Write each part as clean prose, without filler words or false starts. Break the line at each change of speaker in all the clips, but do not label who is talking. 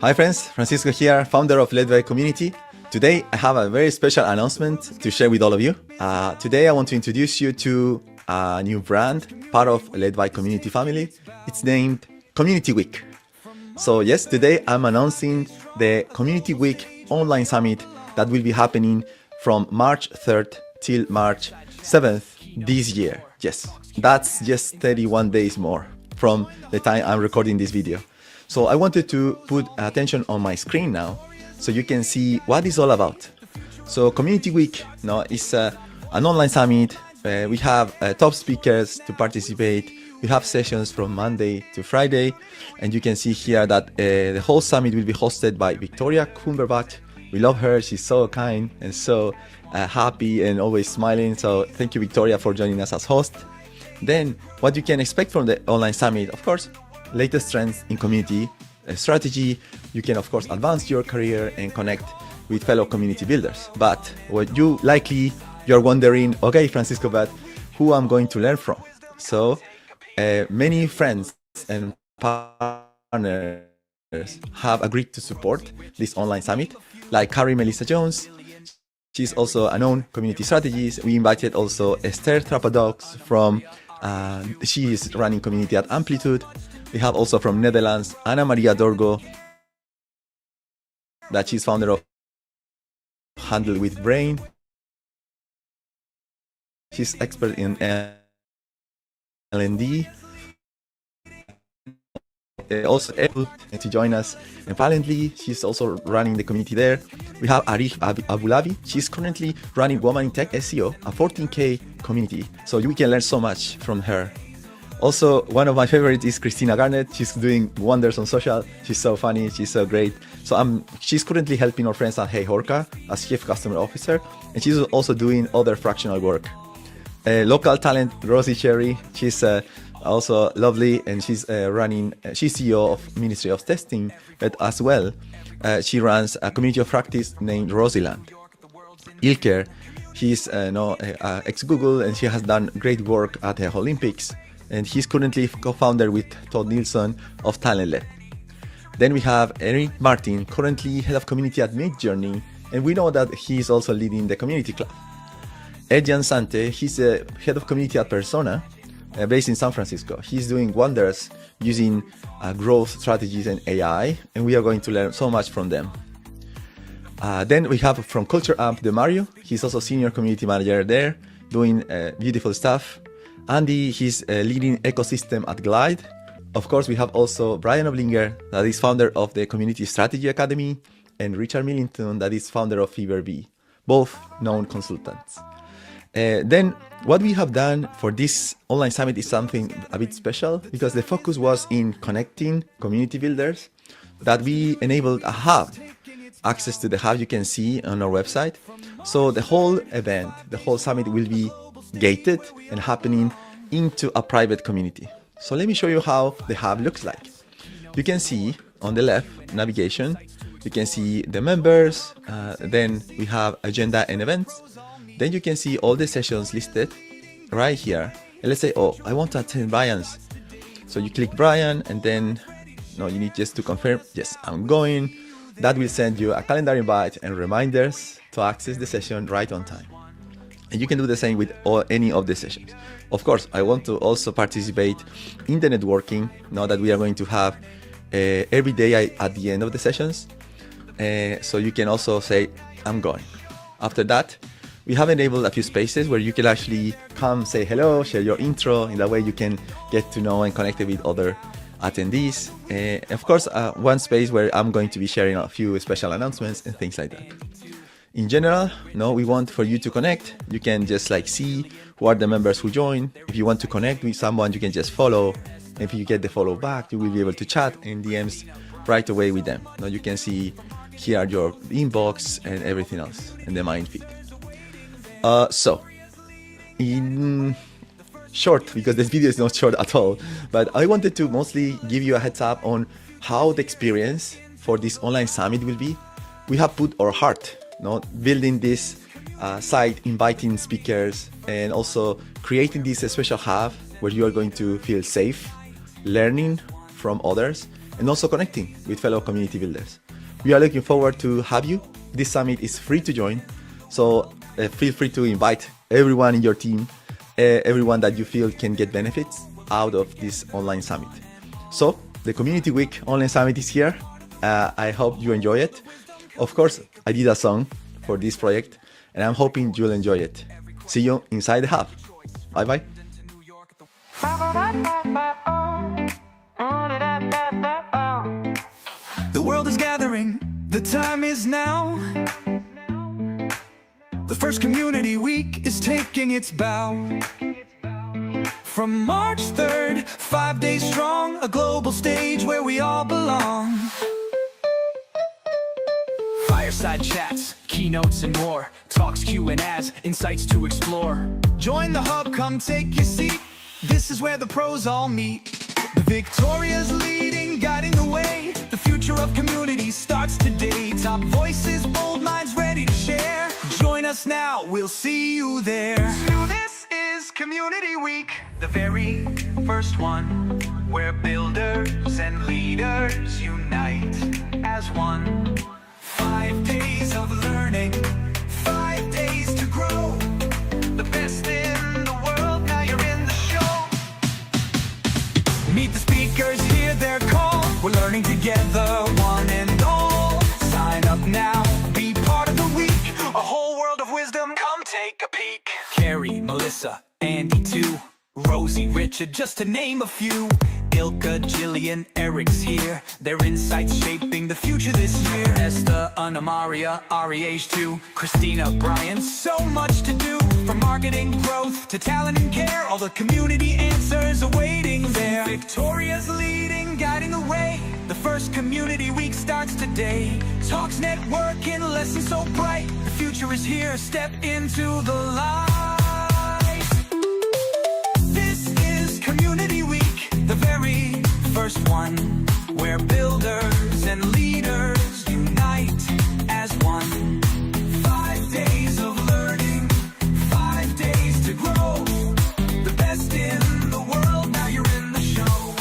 Hi friends, Francisco here, founder of Led by Community. Today I have a very special announcement to share with all of you. Today I want to introduce you to a new brand, part of Led by Community family. It's named Community Week. So yes, today I'm announcing the Community Week online summit that will be happening from March 3rd till March 7th this year. Yes, that's just 31 days more from the time I'm recording this video. So I wanted to put attention on my screen now so you can see what it's all about. So Community Week is an online summit. We have top speakers to participate. We have sessions from Monday to Friday. And you can see here that the whole summit will be hosted by Victoria Kumberbach. We love her. She's so kind and so happy and always smiling. So thank you, Victoria, for joining us as host. Then what you can expect from the online summit, of course, latest trends in community strategy. You can, of course, advance your career and connect with fellow community builders. But what you're wondering, okay, Francisco, but who I'm going to learn from? So many friends and partners have agreed to support this online summit, like Carrie Melissa Jones. She's also a known community strategist. We invited also Esther Trapadox from, she is running community at Amplitude. We have also from Netherlands, Ana Maria Dorgo, that she's founder of Handle with Brain. She's expert in L&D. Also able to join us in Valently. She's also running the community there. We have Arif Abulabi. She's currently running Woman in Tech SEO, a 14K community. So you can learn so much from her. Also, one of my favorites is Christina Garnett. She's doing wonders on social. She's so funny. She's so great. So she's currently helping our friends at Hey Horka as Chief Customer Officer. And she's also doing other fractional work. Local talent, Rosie Cherry. She's also lovely, and she's she's CEO of Ministry of Testing, but as well, she runs a community of practice named Rosieland. Ilker, she's ex-Google, and she has done great work at the Olympics. And he's currently co-founder with Todd Nilsson of TalentLed. Then we have Eric Martin, currently head of community at Midjourney, and we know that he's also leading the community club. Edjan Sante, he's a head of community at Persona, based in San Francisco. He's doing wonders using growth strategies and AI, and we are going to learn so much from them. Then we have from Culture Amp, Mario. He's also senior community manager there, doing beautiful stuff. Andy, he's leading ecosystem at Glide. Of course, we have also Brian Oblinger, that is founder of the Community Strategy Academy, and Richard Millington, that is founder of FeverB, both known consultants. Then what we have done for this online summit is something a bit special, because the focus was in connecting community builders, that we enabled a hub, access to the hub you can see on our website. So the whole event, the whole summit will be gated and happening into a private community. So let me show you how the hub looks like. You can see on the left, navigation, you can see the members, then we have agenda and events. Then you can see all the sessions listed right here. And let's say, oh, I want to attend Brian's. So you click Brian, and then you need just to confirm, yes, I'm going. That will send you a calendar invite and reminders to access the session right on time. And you can do the same with any of the sessions. Of course, I want to also participate in the networking, now that we are going to have every day at the end of the sessions. So you can also say, I'm going. After that, we have enabled a few spaces where you can actually come, say hello, share your intro. In that way, you can get to know and connect with other attendees. Of course, one space where I'm going to be sharing a few special announcements and things like that. In general, we want for you to connect. You can just see who are the members who join. If you want to connect with someone, you can just follow. If you get the follow back, you will be able to chat in DMs right away with them. Now you can see here your inbox and everything else in the mind feed. So, in short, because this video is not short at all, but I wanted to mostly give you a heads up on how the experience for this online summit will be. We have put our heart building this site, inviting speakers, and also creating this special hub where you are going to feel safe, learning from others, and also connecting with fellow community builders. We are looking forward to have you. This summit is free to join, so feel free to invite everyone in your team, everyone that you feel can get benefits out of this online summit. So the Community Week Online Summit is here. I hope you enjoy it. Of course, I did a song for this project, and I'm hoping you'll enjoy it. See you inside the hub. Bye-bye.
The world is gathering, the time is now. The first Community Week is taking its bow. From March 3rd, 5 days strong, a global stage where we all belong. Fireside chats, keynotes and more, talks, Q&As, insights to explore. Join the hub, come take your seat. This is where the pros all meet. The Victoria's leading, guiding the way. The future of community starts today. Top voices, bold minds ready to share. Join us now, we'll see you there. So this is Community Week, the very first one, where builders and leaders unite as one. 5 days of learning, 5 days to grow. The best in the world, now you're in the show. Meet the speakers, hear their call. We're learning together, one and all. Sign up now, be part of the week. A whole world of wisdom, come take a peek. Carrie, Melissa, Andy too, Rosie, Richard, just to name a few. Ilka, Jillian, Eric's here. Their insights shaping the future this year. Esther, Anna Maria, Ariage too. Christina, Brian, so much to do. From marketing growth to talent and care, all the community answers awaiting there. Victoria's leading, guiding the way. The first Community Week starts today. Talks, networking, lessons so bright. The future is here, step into the light. This is Community Week, the very first one, where builders and leaders unite as one. 5 days of learning, 5 days to grow. The best in the world, now you're in the show.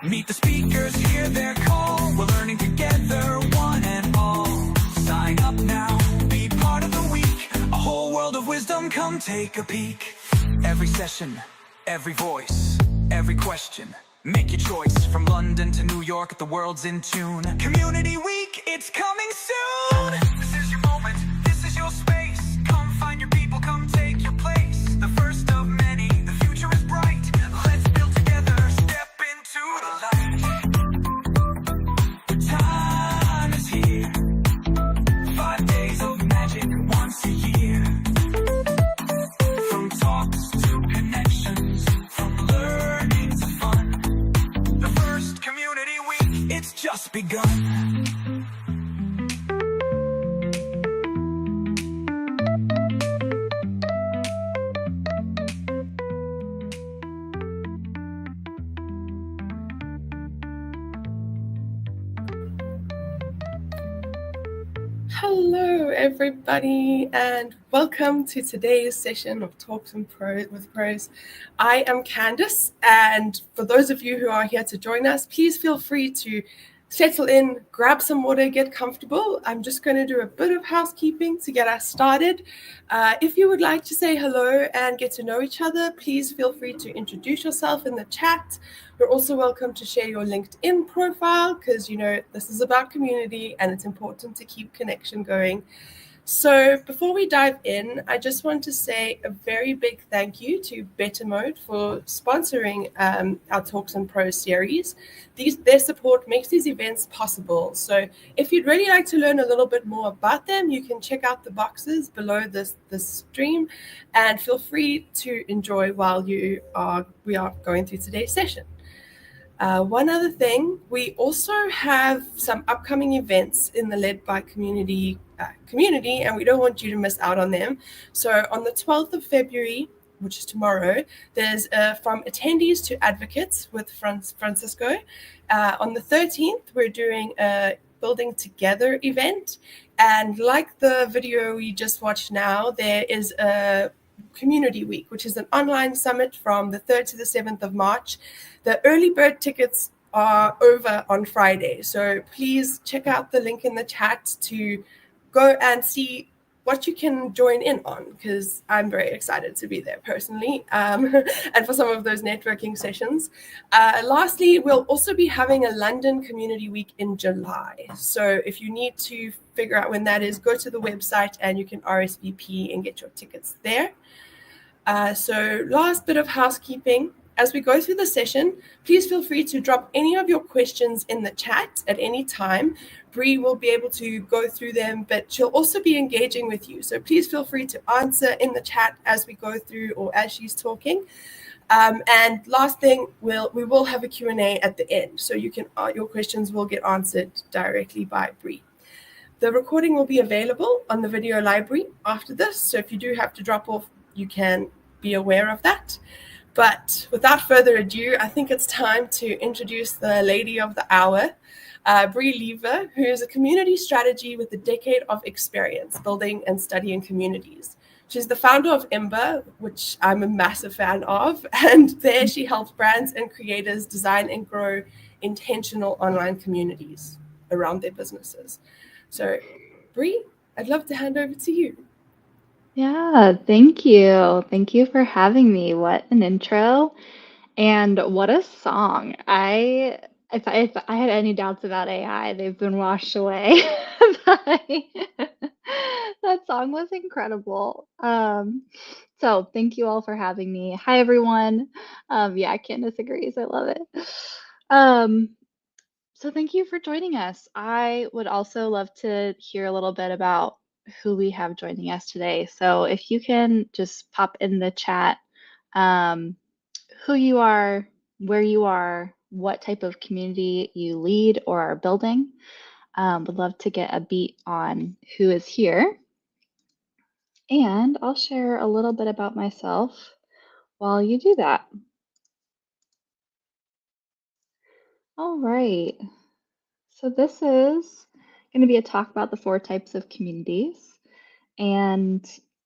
Meet the speakers, hear their call. We're learning together, one and all. Sign up now, be part of the week. A whole world of wisdom, come take a peek. Every session, every voice, every question, make your choice. From London to New York, the world's in tune. Community Week, it's coming soon. This is your moment, this is your space. Come find your people, come take your place. The first of many, the future is bright. Let's build together, step into the light. The time is here. 5 days of magic once a year. From talks to connections, from learning to fun. The first Community Week, it's just begun.
Hello, everybody, and welcome to today's session of Talks with Pros. I am Candice, and for those of you who are here to join us, please feel free to settle in, grab some water, get comfortable. I'm just going to do a bit of housekeeping to get us started. If you would like to say hello and get to know each other, please feel free to introduce yourself in the chat. You're also welcome to share your LinkedIn profile because, you know, this is about community and it's important to keep connection going. So before we dive in, I just want to say a very big thank you to Bettermode for sponsoring our Talks and Pros series. Their support makes these events possible. So if you'd really like to learn a little bit more about them, you can check out the boxes below this stream and feel free to enjoy while we are going through today's session. One other thing, we also have some upcoming events in the Led by Community, and we don't want you to miss out on them. So on the 12th of February, which is tomorrow, there's from attendees to advocates with Francisco. On the 13th, we're doing a Building Together event. And like the video we just watched now, there is a Community Week, which is an online summit from the 3rd to the 7th of March. The early bird tickets are over on Friday. So please check out the link in the chat to go and see what you can join in on, because I'm very excited to be there personally, and for some of those networking sessions. Lastly, we'll also be having a London Community Week in July. So if you need to figure out when that is, go to the website and you can RSVP and get your tickets there. So last bit of housekeeping. As we go through the session, please feel free to drop any of your questions in the chat at any time. Bri will be able to go through them, but she'll also be engaging with you. So please feel free to answer in the chat as we go through or as she's talking. And last thing, we will have a Q&A at the end. So your questions will get answered directly by Bri. The recording will be available on the video library after this. So if you do have to drop off, you can be aware of that. But without further ado, I think it's time to introduce the lady of the hour, Bri Leever, who is a community strategy with a decade of experience building and studying communities. She's the founder of Ember, which I'm a massive fan of, and there she helps brands and creators design and grow intentional online communities around their businesses. So, Bri, I'd love to hand over to you.
Yeah, thank you. Thank you for having me. What an intro and what a song. If I had any doubts about AI, they've been washed away. by- That song was incredible. So thank you all for having me. Hi, everyone. Yeah, Candace agrees. I love it. Um, so thank you for joining us. I would also love to hear a little bit about who we have joining us today. So if you can just pop in the chat um, who you are, where you are, what type of community you lead or are building. Would love to get a beat on who is here. And I'll share a little bit about myself while you do that. All right. So this is going to be a talk about the 4 types of communities. And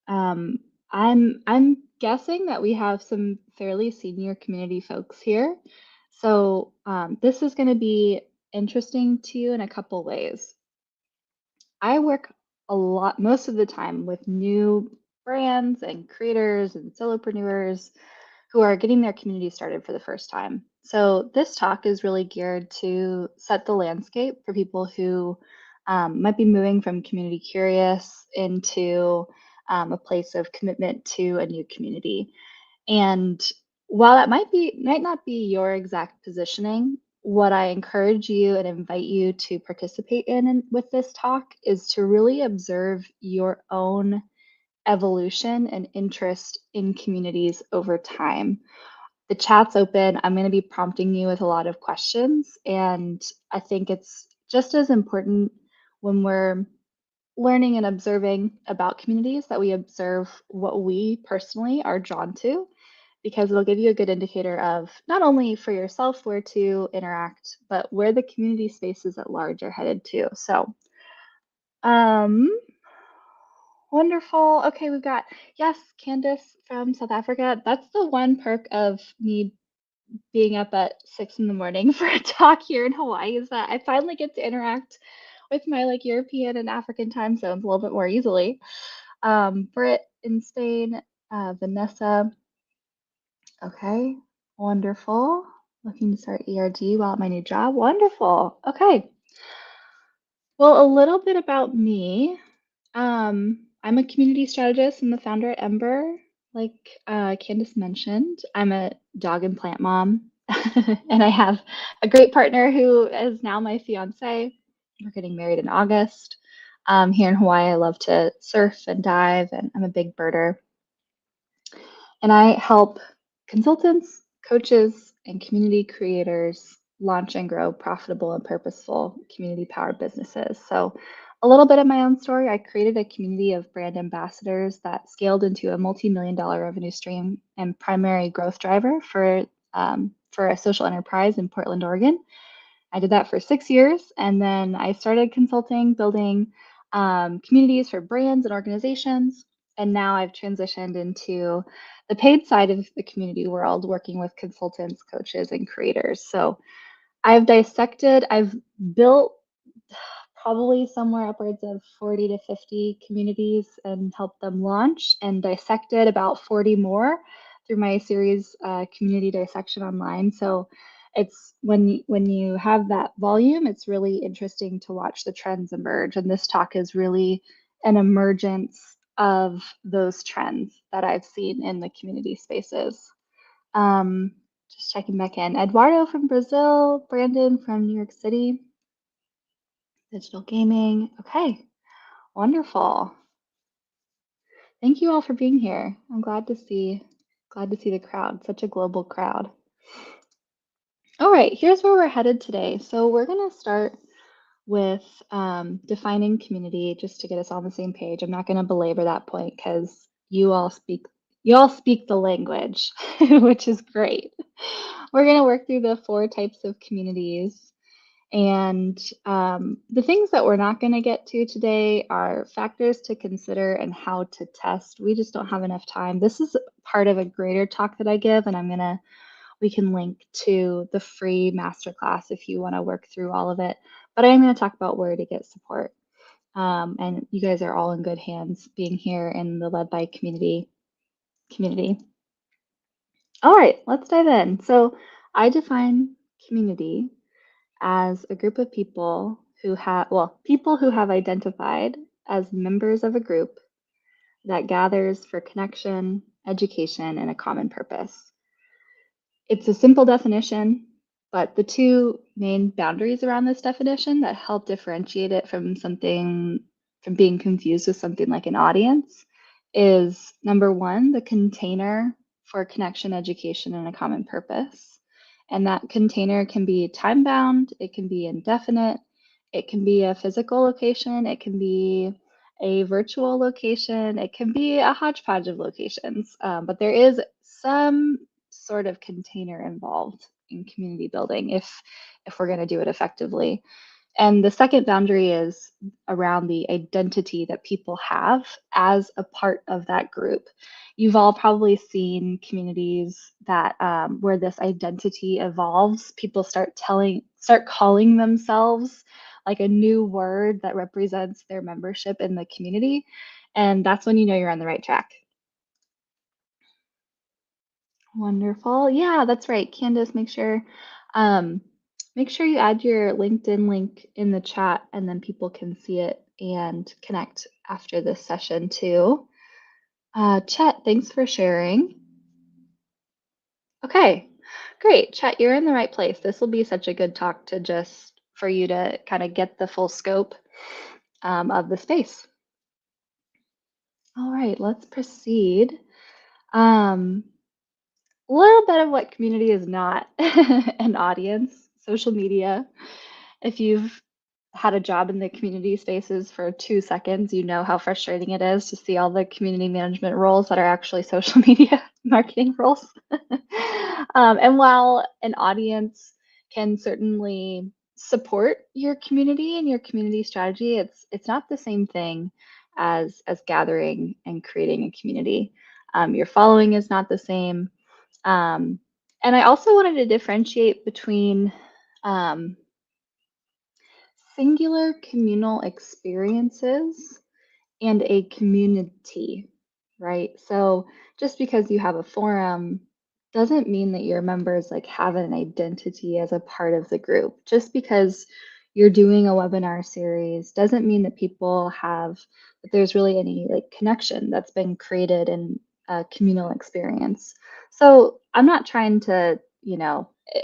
um, I'm guessing that we have some fairly senior community folks here. So this is going to be interesting to you in a couple ways. I work a lot, most of the time, with new brands and creators and solopreneurs who are getting their community started for the first time. So this talk is really geared to set the landscape for people who might be moving from community curious into a place of commitment to a new community. And while that might not be your exact positioning, what I encourage you and invite you to participate in with this talk is to really observe your own evolution and interest in communities over time. The chat's open. I'm going to be prompting you with a lot of questions. And I think it's just as important when we're learning and observing about communities that we observe what we personally are drawn to, because it'll give you a good indicator of not only for yourself where to interact, but where the community spaces at large are headed to. So, wonderful. Okay, we've got, yes, Candace from South Africa. That's the one perk of me being up at 6 in the morning for a talk here in Hawaii, is that I finally get to interact with my European and African time zones a little bit more easily. Britt in Spain, Vanessa. Okay, wonderful. Looking to start ERG while at my new job. Wonderful. Okay. Well, a little bit about me. I'm a community strategist and the founder at Ember. Like Candace mentioned, I'm a dog and plant mom, and I have a great partner who is now my fiance. We're getting married in August. Here in Hawaii, I love to surf and dive, and I'm a big birder. And I help consultants, coaches, and community creators launch and grow profitable and purposeful community-powered businesses. So a little bit of my own story. I created a community of brand ambassadors that scaled into a multi-million-dollar revenue stream and primary growth driver for a social enterprise in Portland, Oregon. I did that for 6 years, and then I started consulting, building communities for brands and organizations. And now I've transitioned into the paid side of the community world, working with consultants, coaches, and creators. So I've built probably somewhere upwards of 40 to 50 communities and helped them launch, and dissected about 40 more through my series, Community Dissection Online. So it's when you have that volume, it's really interesting to watch the trends emerge. And this talk is really an emergence of those trends that I've seen in the community spaces. Just checking back in. Eduardo from Brazil, Brandon from New York City. Digital gaming. Okay, wonderful. Thank you all for being here. I'm glad to see the crowd, such a global crowd. All right, here's where we're headed today. So we're going to start with defining community, just to get us on the same page. I'm not going to belabor that point because you all speak the language, which is great. We're going to work through the 4 types of communities. And the things that we're not going to get to today are factors to consider and how to test. We just don't have enough time. This is part of a greater talk that I give, and we can link to the free masterclass if you want to work through all of it. But I am going to talk about where to get support. And you guys are all in good hands being here in the Led by Community. All right, let's dive in. So I define community as a group of people who have identified as members of a group that gathers for connection, education, and a common purpose. It's a simple definition, but the 2 main boundaries around this definition that help differentiate it from being confused with something like an audience is, number 1, the container for connection, education, and a common purpose. And that container can be time-bound, it can be indefinite, it can be a physical location, it can be a virtual location, it can be a hodgepodge of locations, but there is some sort of container involved in community building if we're going to do it effectively. And the second boundary is around the identity that people have as a part of that group. You've all probably seen communities that where this identity evolves. People start calling themselves like a new word that represents their membership in the community. And that's when you know you're on the right track. Wonderful. Yeah, that's right. Candace, make sure you add your LinkedIn link in the chat, and then people can see it and connect after this session too. Chet, thanks for sharing. Okay, great. Chet, you're in the right place. This will be such a good talk for you to kind of get the full scope of the space. All right, let's proceed. A little bit of what community is not: an audience, social media. If you've had a job in the community spaces for 2 seconds, you know how frustrating it is to see all the community management roles that are actually social media marketing roles. And while an audience can certainly support your community and your community strategy, it's not the same thing as gathering and creating a community. Your following is not the same. And I also wanted to differentiate between singular communal experiences and a community, right? So just because you have a forum doesn't mean that your members have an identity as a part of the group. Just because you're doing a webinar series doesn't mean that there's really any connection that's been created in a communal experience. So I'm not trying to,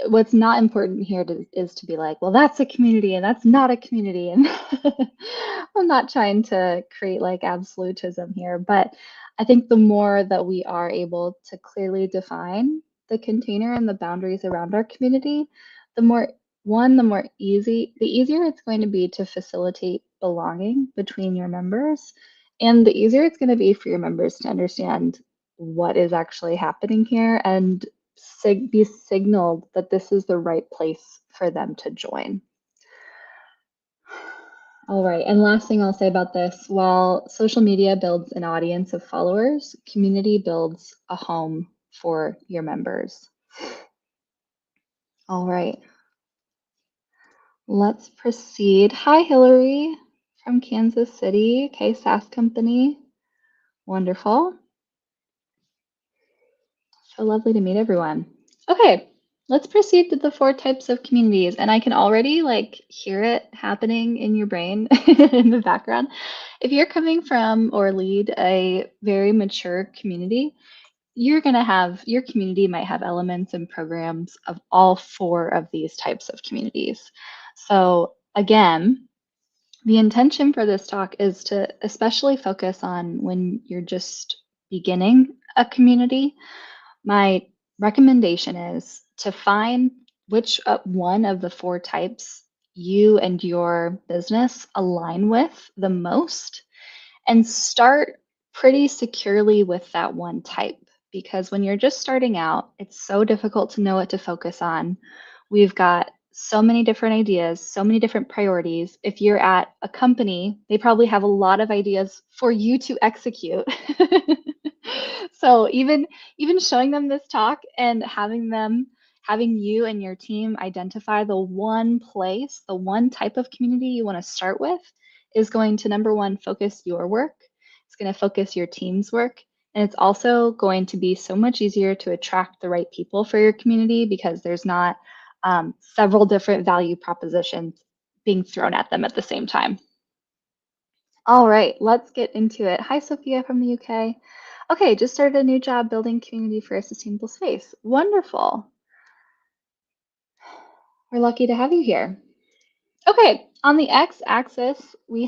what's not important here is to be like, well, that's a community and that's not a community. And I'm not trying to create absolutism here, but I think the more that we are able to clearly define the container and the boundaries around our community, the easier it's going to be to facilitate belonging between your members, and the easier it's going to be for your members to understand what is actually happening here and be signaled that this is the right place for them to join. All right, and last thing I'll say about this: while social media builds an audience of followers, community builds a home for your members. All right. let's proceed. Hi, Hillary from Kansas City. Okay, SaaS company. Wonderful. So lovely to meet everyone. Okay, let's proceed to the 4 types of communities. And I can already like hear it happening in your brain in the background. If you're coming from or lead a very mature community, you're going to have your community might have elements and programs of all 4 of these types of communities. So again, the intention for this talk is to especially focus on when you're just beginning a community. My recommendation is to find which one of the 4 types you and your business align with the most and start pretty securely with that one type. Because when you're just starting out, it's so difficult to know what to focus on. We've got so many different ideas, so many different priorities. If you're at a company, they probably have a lot of ideas for you to execute. So even showing them this talk and having you and your team identify the one place, the one type of community you want to start with is going to, number one, focus your work. It's going to focus your team's work. And it's also going to be so much easier to attract the right people for your community because there's not several different value propositions being thrown at them at the same time. All right, let's get into it. Hi, Sophia from the UK. Okay, just started a new job building community for a sustainable space. Wonderful. We're lucky to have you here. Okay, on the x-axis, we're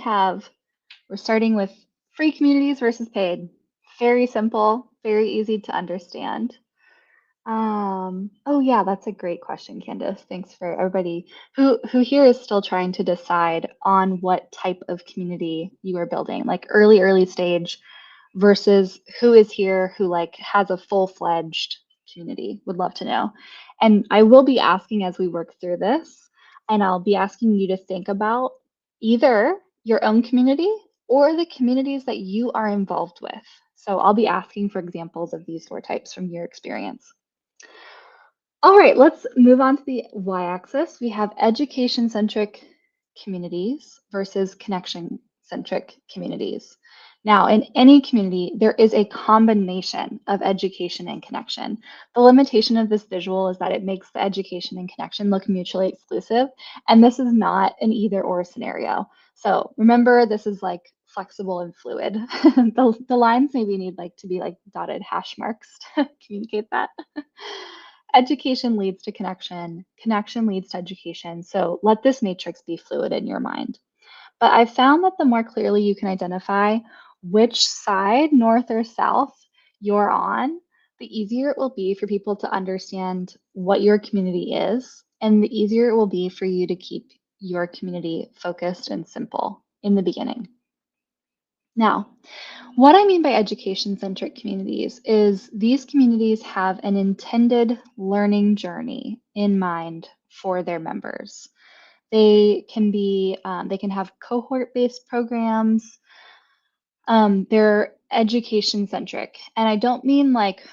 starting with free communities versus paid. Very simple, very easy to understand. Oh yeah, that's a great question, Candace. Thanks for everybody who here is still trying to decide on what type of community you are building, like early stage versus who is here who like has a full-fledged community. Would love to know. And I will be asking as we work through this, and I'll be asking you to think about either your own community or the communities that you are involved with. So I'll be asking for examples of these 4 types from your experience. All right, let's move on to the y-axis. We have education-centric communities versus connection-centric communities. Now, in any community, there is a combination of education and connection. The limitation of this visual is that it makes the education and connection look mutually exclusive, and this is not an either-or scenario. So remember, this is like flexible and fluid. The lines maybe need like to be like dotted hash marks to communicate that. Education leads to connection, connection leads to education. So let this matrix be fluid in your mind. But I've found that the more clearly you can identify which side, north or south, you're on, the easier it will be for people to understand what your community is, and the easier it will be for you to keep your community focused and simple in the beginning. Now, what I mean by education-centric communities is these communities have an intended learning journey in mind for their members. They can have cohort-based programs. They're education-centric, and I don't mean like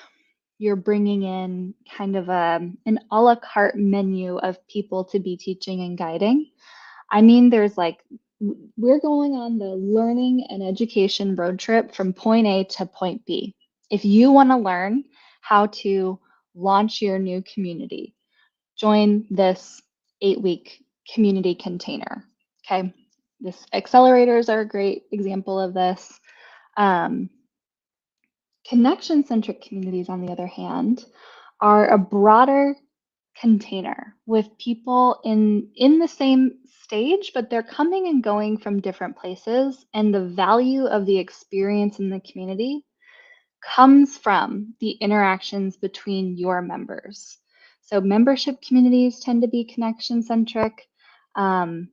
you're bringing in kind of an a la carte menu of people to be teaching and guiding. I mean, there's like, we're going on the learning and education road trip from point A to point B. If you want to learn how to launch your new community, join this 8-week community container. Okay. This accelerators are a great example of this. Connection-centric communities, on the other hand, are a broader container with people in the same stage, but they're coming and going from different places, and the value of the experience in the community comes from the interactions between your members. So membership communities tend to be connection-centric, and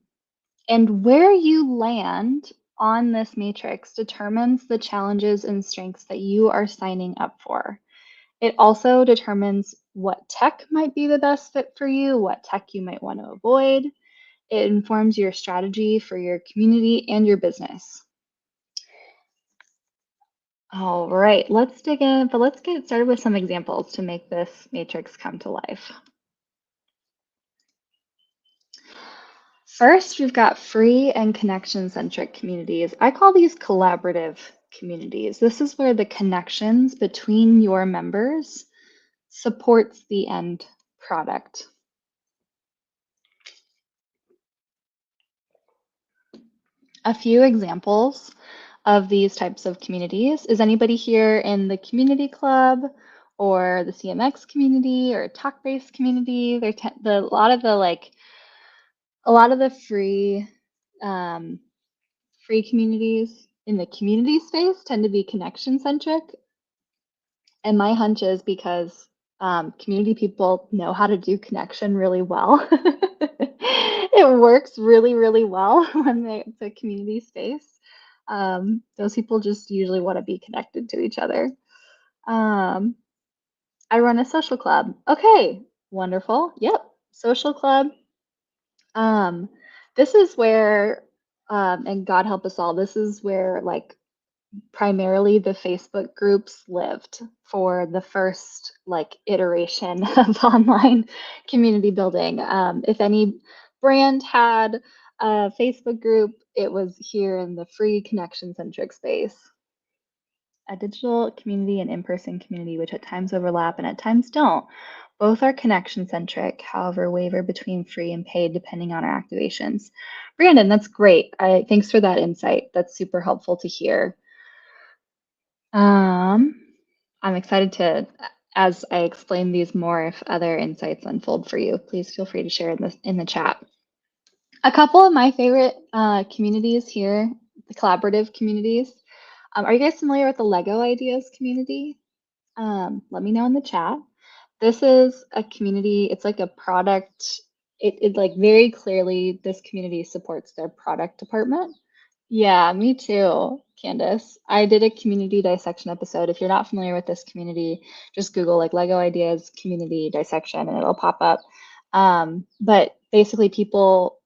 where you land on this matrix determines the challenges and strengths that you are signing up for. It also determines what tech might be the best fit for you, what tech you might want to avoid. It informs your strategy for your community and your business. All right, let's dig in, but let's get started with some examples to make this matrix come to life. First, we've got free and connection-centric communities. I call these collaborative communities. This is where the connections between your members supports the end product. A few examples of these types of communities. Is anybody here in the community club or the CMX community or talk-based community? A lot of the free communities in the community space tend to be connection centric. And my hunch is because community people know how to do connection really well. It works really, really well when it's a community space. Those people just usually want to be connected to each other. I run a social club. Okay, wonderful. Yep, social club. This is where, and God help us all, this is where like primarily the Facebook groups lived for the first like iteration of online community building. If any brand had a Facebook group, it was here in the free connection-centric space. A digital community and in-person community, which at times overlap and at times don't. Both are connection-centric, however, waver between free and paid depending on our activations. Brandon, that's great. Thanks for that insight. That's super helpful to hear. I'm excited to, as I explain these more, if other insights unfold for you, please feel free to share in the chat. A couple of my favorite communities here, the collaborative communities. Are you guys familiar with the Lego Ideas community? Let me know in the chat. This is a community, it's like a product, it like very clearly this community supports their product department. Yeah, me too, Candace. I did a community dissection episode. If you're not familiar with this community, just Google like Lego Ideas community dissection and it'll pop up. But basically people,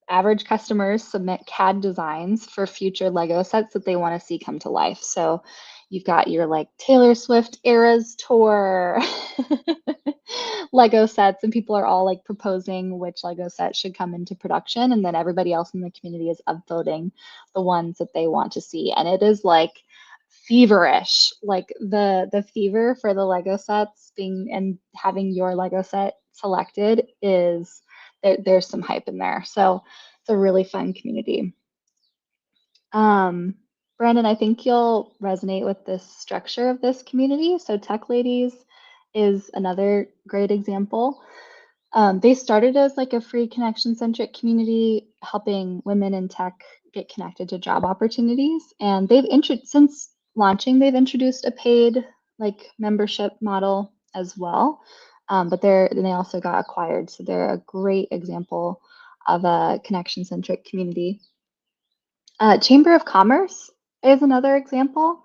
average customers submit CAD designs for future Lego sets that they want to see come to life. So you've got your like Taylor Swift Eras Tour Lego sets, and people are all like proposing which Lego set should come into production. And then everybody else in the community is upvoting the ones that they want to see. And it is like feverish, like the fever for the Lego sets being and having your Lego set selected is there's some hype in there. So it's a really fun community. Brandon, I think you'll resonate with this structure of this community. So Tech Ladies is another great example. They started as like a free connection-centric community, helping women in tech get connected to job opportunities. And since launching, they've introduced a paid like membership model as well. But they also got acquired. So they're a great example of a connection-centric community. Chamber of Commerce is another example.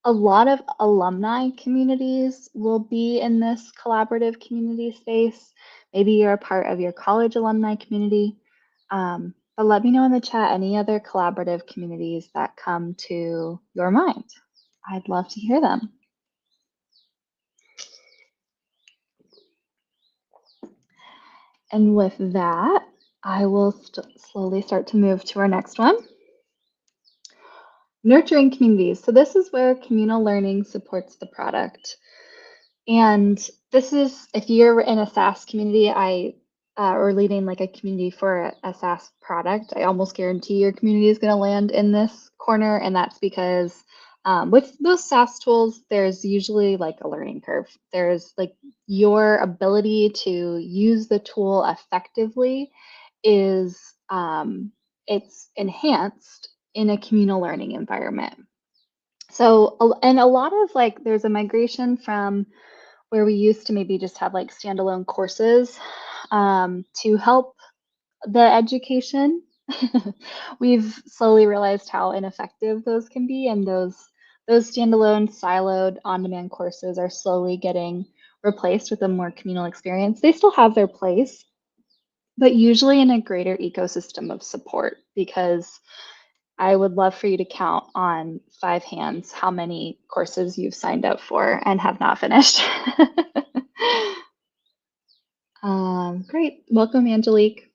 A lot of alumni communities will be in this collaborative community space. Maybe you're a part of your college alumni community. But let me know in the chat any other collaborative communities that come to your mind. I'd love to hear them. And with that, I will slowly start to move to our next one. Nurturing communities. So this is where communal learning supports the product. And this is, if you're in a SaaS community, or leading like a community for a SaaS product, I almost guarantee your community is going to land in this corner. And that's because with those SaaS tools, there's usually like a learning curve. There's like your ability to use the tool effectively is it's enhanced in a communal learning environment. So, and a lot of like, there's a migration from where we used to maybe just have like standalone courses to help the education. We've slowly realized how ineffective those can be, and those standalone siloed on-demand courses are slowly getting replaced with a more communal experience. They still have their place, but usually in a greater ecosystem of support, because I would love for you to count on 5 hands how many courses you've signed up for and have not finished. Great. Welcome, Angelique.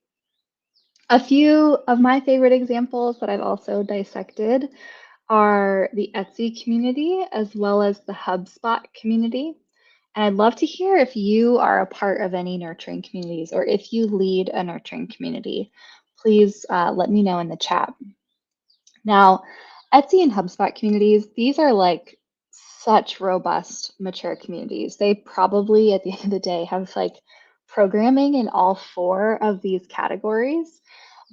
A few of my favorite examples that I've also dissected are the Etsy community as well as the HubSpot community. And I'd love to hear if you are a part of any nurturing communities or if you lead a nurturing community. Please let me know in the chat. Now, Etsy and HubSpot communities, these are like such robust, mature communities. They probably, at the end of the day, have like programming in all four of these categories.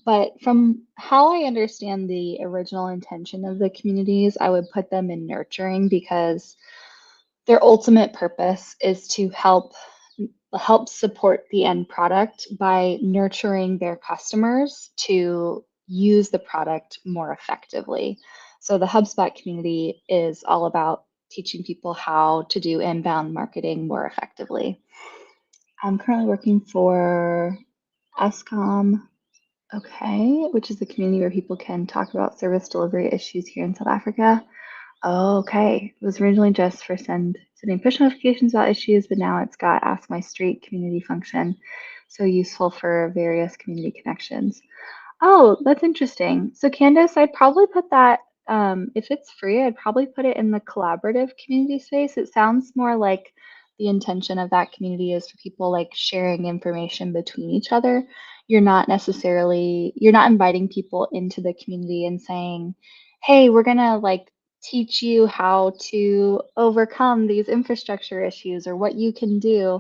But from how I understand the original intention of the communities, I would put them in nurturing because their ultimate purpose is to help support the end product by nurturing their customers to use the product more effectively. So the HubSpot community is all about teaching people how to do inbound marketing more effectively. I'm currently working for SCOM, okay, which is the community where people can talk about service delivery issues here in South Africa. Oh, okay. It was originally just for sending push notifications about issues, but now it's got Ask My Street community function. So useful for various community connections. Oh, that's interesting. So Candace, I'd probably put that, if it's free, I'd probably put it in the collaborative community space. It sounds more like the intention of that community is for people like sharing information between each other. You're not inviting people into the community and saying, hey, we're gonna like teach you how to overcome these infrastructure issues or what you can do.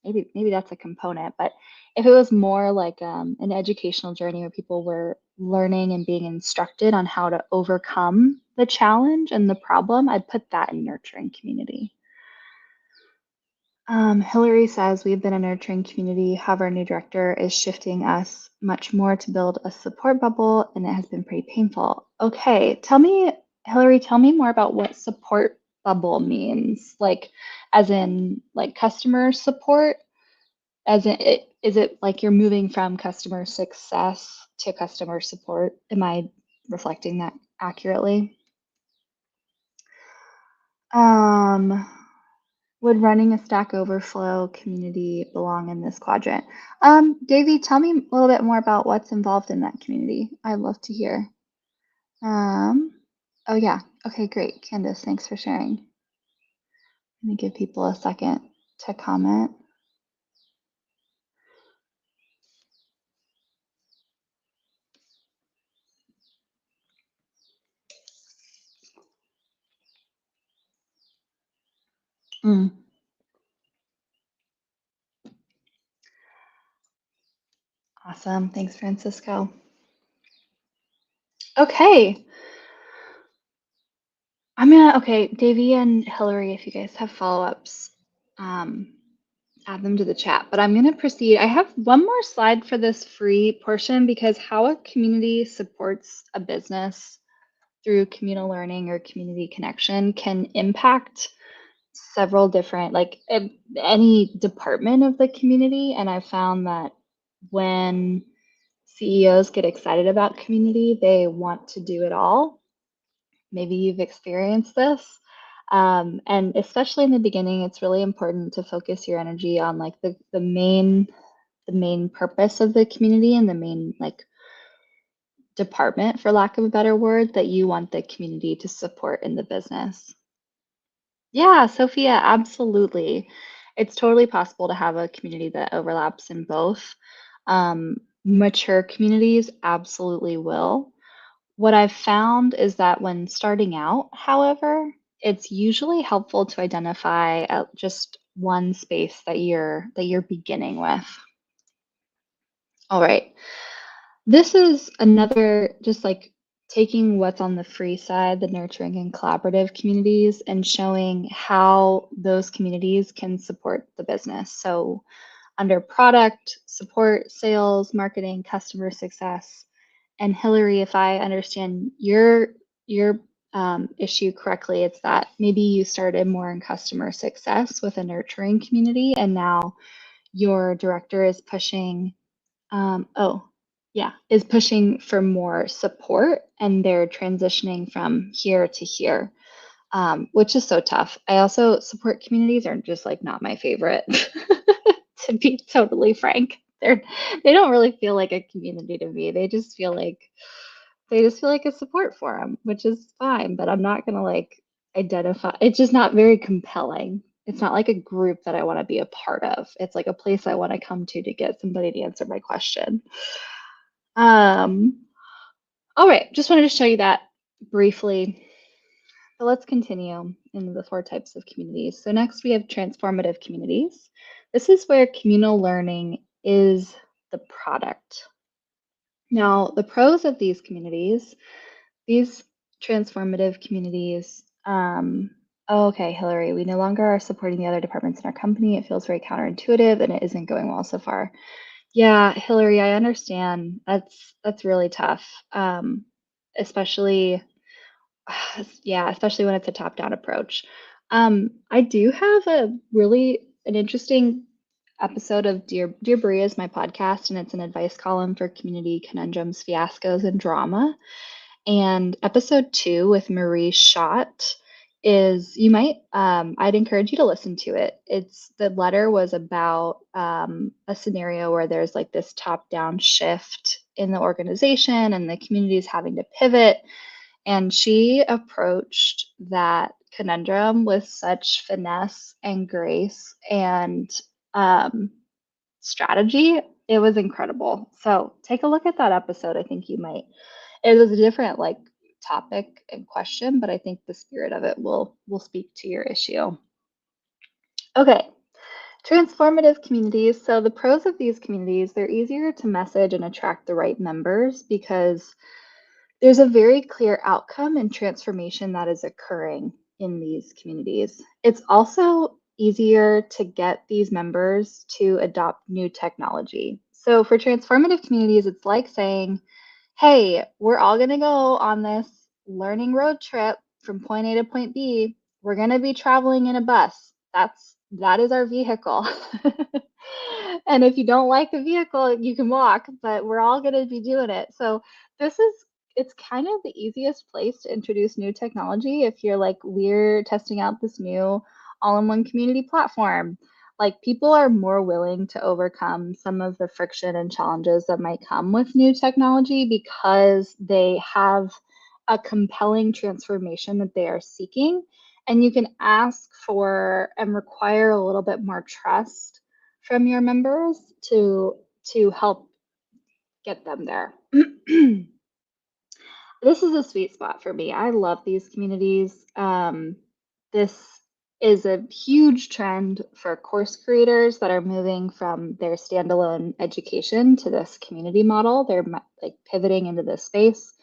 Maybe that's a component, but if it was more like an educational journey where people were learning and being instructed on how to overcome the challenge and the problem, I'd put that in nurturing community. Hillary says we've been a nurturing community. However, our new director is shifting us much more to build a support bubble, and it has been pretty painful. Okay, Hillary, tell me more about what support bubble means. Like, as in, like customer support. As in, is it like you're moving from customer success to customer support? Am I reflecting that accurately? Would running a Stack Overflow community belong in this quadrant? Davey, tell me a little bit more about what's involved in that community. I'd love to hear. Oh yeah, okay, great. Candace, thanks for sharing. Let me give people a second to comment. Awesome, thanks, Francisco. Okay. Okay, Davey and Hillary, if you guys have follow-ups, add them to the chat. But I'm gonna proceed. I have one more slide for this free portion because how a community supports a business through communal learning or community connection can impact several different, like any department of the community. And I found that when CEOs get excited about community, they want to do it all. Maybe you've experienced this. And especially in the beginning, it's really important to focus your energy on like the main purpose of the community and the main like department, for lack of a better word, that you want the community to support in the business. Yeah, Sophia, absolutely. It's totally possible to have a community that overlaps in both. Mature communities absolutely will. What I've found is that when starting out, however, it's usually helpful to identify just one space that you're beginning with. All right. This is another just like taking what's on the free side, the nurturing and collaborative communities, and showing how those communities can support the business. So under product, support, sales, marketing, customer success. And Hillary, if I understand your issue correctly, it's that maybe you started more in customer success with a nurturing community, and now your director is pushing, is pushing for more support, and they're transitioning from here to here, which is so tough. I also support communities are just like not my favorite, to be totally frank. They don't really feel like a community to me. They just feel like a support forum, which is fine, but I'm not gonna like identify. It's just not very compelling. It's not like a group that I want to be a part of. It's like a place I want to come to get somebody to answer my question. All right, just wanted to show you that briefly. So let's continue in the 4 types of communities. So next we have transformative communities. This is where communal learning is the product. Now, the pros of these communities, these transformative communities, oh, okay, Hillary, we no longer are supporting the other departments in our company. It feels very counterintuitive and it isn't going well so far. Yeah, Hillary, I understand. That's really tough. Especially yeah, especially when it's a top-down approach. I do have an interesting episode of Dear Bri is my podcast, and it's an advice column for community conundrums, fiascos, and drama. And episode 2 with Marie Schott is I'd encourage you to listen to it. The letter was about a scenario where there's like this top-down shift in the organization and the community is having to pivot. And she approached that conundrum with such finesse and grace and strategy. It was incredible. So take a look at that episode. I think you might. It was a different like topic and question, but I think the spirit of it will speak to your issue. Okay. Transformative communities. So the pros of these communities, they're easier to message and attract the right members because there's a very clear outcome and transformation that is occurring in these communities. It's also easier to get these members to adopt new technology. So for transformative communities, it's like saying, hey, we're all going to go on this learning road trip from point A to point B. We're going to be traveling in a bus. That is our vehicle. And if you don't like the vehicle, you can walk, but we're all going to be doing it. So it's kind of the easiest place to introduce new technology if you're like, we're testing out this new all-in-one community platform. Like people are more willing to overcome some of the friction and challenges that might come with new technology because they have a compelling transformation that they are seeking. And you can ask for and require a little bit more trust from your members to help get them there. This is a sweet spot for me. I love these communities. This is a huge trend for course creators that are moving from their standalone education to this community model. They're like pivoting into this space.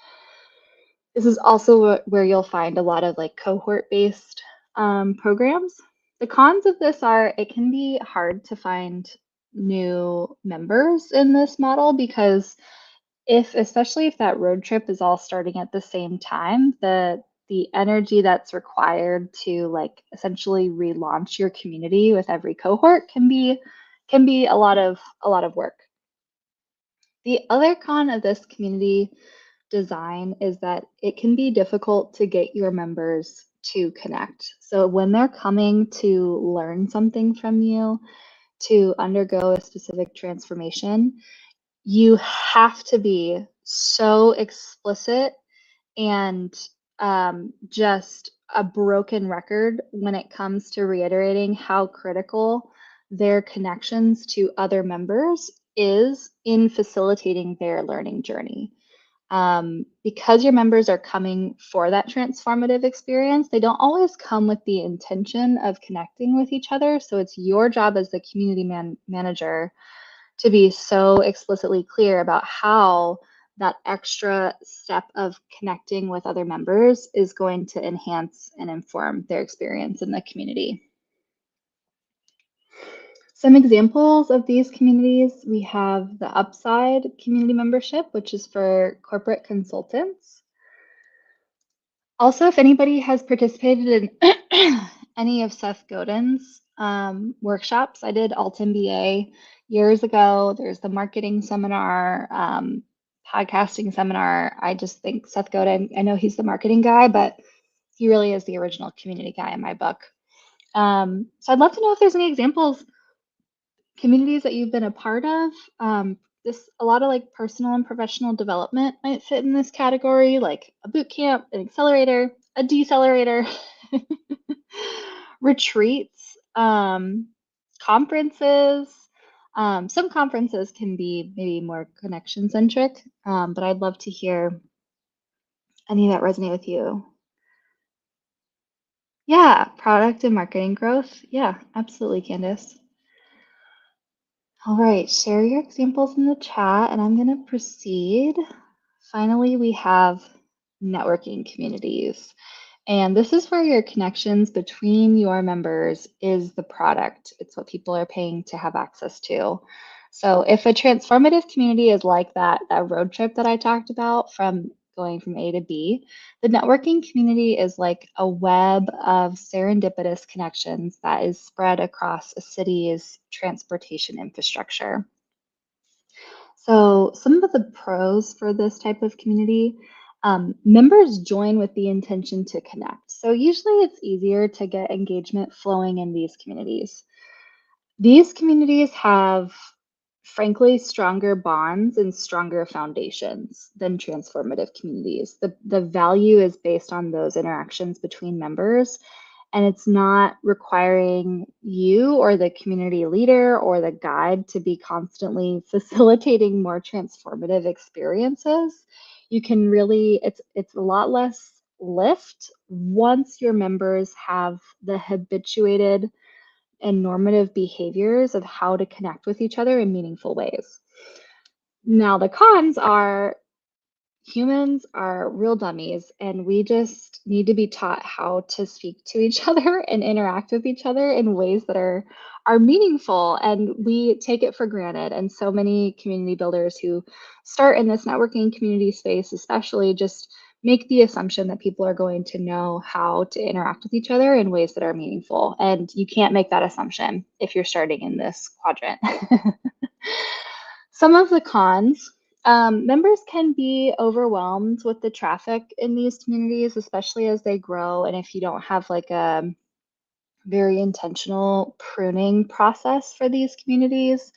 This is also where you'll find a lot of like cohort-based programs. The cons of this are it can be hard to find new members in this model because especially if that road trip is all starting at the same time, the energy that's required to like essentially relaunch your community with every cohort can be a lot of work. The other con of this community design is that it can be difficult to get your members to connect. So when they're coming to learn something from you, to undergo a specific transformation, you have to be so explicit and just a broken record when it comes to reiterating how critical their connections to other members is in facilitating their learning journey. Because your members are coming for that transformative experience, they don't always come with the intention of connecting with each other. So it's your job as the community manager to be so explicitly clear about how that extra step of connecting with other members is going to enhance and inform their experience in the community. Some examples of these communities, we have the Upside community membership, which is for corporate consultants. Also, if anybody has participated in any of Seth Godin's workshops, I did Alt MBA years ago. There's the marketing seminar, podcasting seminar. I just think Seth Godin, I know he's the marketing guy, but he really is the original community guy in my book. So I'd love to know if there's any examples communities that you've been a part of. A lot of like personal and professional development might fit in this category, like a boot camp, an accelerator, a decelerator, retreats, conferences. Some conferences can be maybe more connection centric, but I'd love to hear any that resonate with you. Yeah, product and marketing growth. Yeah, absolutely, Candace. All right, share your examples in the chat and I'm going to proceed. Finally, we have networking communities. And this is where your connections between your members is the product. It's what people are paying to have access to. So if a transformative community is like that road trip that I talked about from going from A to B, the networking community is like a web of serendipitous connections that is spread across a city's transportation infrastructure. So some of the pros for this type of community, members join with the intention to connect. So usually it's easier to get engagement flowing in these communities. These communities have, frankly, stronger bonds and stronger foundations than transformative communities. The value is based on those interactions between members, and it's not requiring you or the community leader or the guide to be constantly facilitating more transformative experiences. You can really, it's a lot less lift once your members have the habituated and normative behaviors of how to connect with each other in meaningful ways. Now, the cons are humans are real dummies, and we just need to be taught how to speak to each other and interact with each other in ways that are meaningful, and we take it for granted. And so many community builders who start in this networking community space especially just make the assumption that people are going to know how to interact with each other in ways that are meaningful, and you can't make that assumption if you're starting in this quadrant. Some of the cons, members can be overwhelmed with the traffic in these communities, especially as they grow. And if you don't have like a very intentional pruning process for these communities,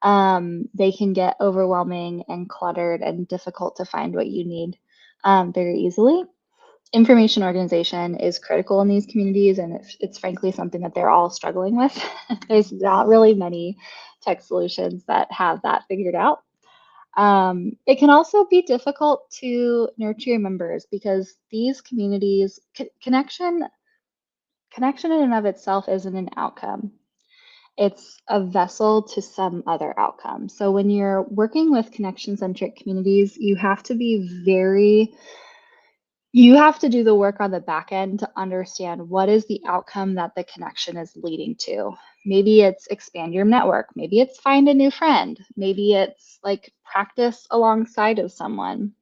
they can get overwhelming and cluttered and difficult to find what you need very easily. Information organization is critical in these communities, and it's frankly something that they're all struggling with. There's not really many tech solutions that have that figured out. It can also be difficult to nurture your members because these communities, connection in and of itself isn't an outcome. It's a vessel to some other outcome. So when you're working with connection-centric communities, you have to do the work on the back end to understand what is the outcome that the connection is leading to. Maybe it's expand your network. Maybe it's find a new friend. Maybe it's like practice alongside of someone.